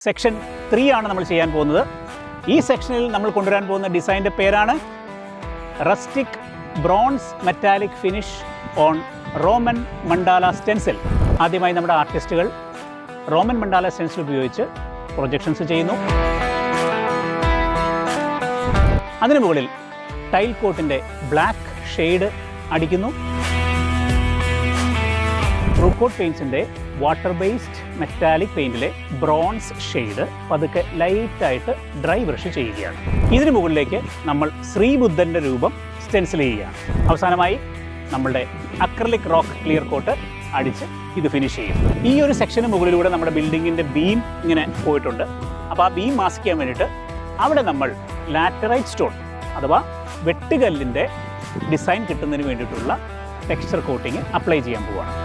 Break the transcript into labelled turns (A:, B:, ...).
A: Section 3 ആണ് നമ്മൾ ചെയ്യാൻ പോകുന്നത്. ഈ സെക്ഷനിൽ നമ്മൾ കൊണ്ടുവരാൻ പോകുന്ന ഡിസൈൻ്റെ പേരാണ് rustic bronze metallic finish on Roman mandala stencil. ആദ്യമായി നമ്മുടെ ആർട്ടിസ്റ്റുകൾ റോമൻ മണ്ടാല സ്റ്റെൻസിൽ ഉപയോഗിച്ച് പ്രൊജക്ഷൻസ് ചെയ്യുന്നു. അതിനു മുകളിൽ ടൈൽ കോട്ടിൻ്റെ ബ്ലാക്ക് ഷെയ്ഡ് അടിക്കുന്നു. ട്രൂകോട്ട് പെയിൻസിൻ്റെ വാട്ടർ ബേസ്ഡ് മെറ്റാലിക് പെയിൻറ്റിലെ ബ്രോൺസ് ഷെയ്ഡ് പതുക്കെ ലൈറ്റായിട്ട് ഡ്രൈ ബ്രഷ് ചെയ്യുകയാണ്. ഇതിനു മുകളിലേക്ക് നമ്മൾ ശ്രീബുദ്ധൻ്റെ രൂപം സ്റ്റെൻസിൽ ചെയ്യുകയാണ്. അവസാനമായി നമ്മളുടെ അക്രലിക് റോക്ക് ക്ലിയർ കോട്ട് അടിച്ച് ഇത് ഫിനിഷ് ചെയ്യും. ഈ ഒരു സെക്ഷന് മുകളിലൂടെ നമ്മുടെ ബിൽഡിങ്ങിൻ്റെ ബീം ഇങ്ങനെ പോയിട്ടുണ്ട്. അപ്പോൾ ആ ബീം മാസ്ക് ചെയ്യാൻ വേണ്ടിയിട്ട് അവിടെ നമ്മൾ ലാറ്ററൈറ്റ് സ്റ്റോൺ അഥവാ വെട്ടുകല്ലിൻ്റെ ഡിസൈൻ കിട്ടുന്നതിന് വേണ്ടിയിട്ടുള്ള ടെക്സ്ചർ കോട്ടിങ് അപ്ലൈ ചെയ്യാൻ പോവുകയാണ്.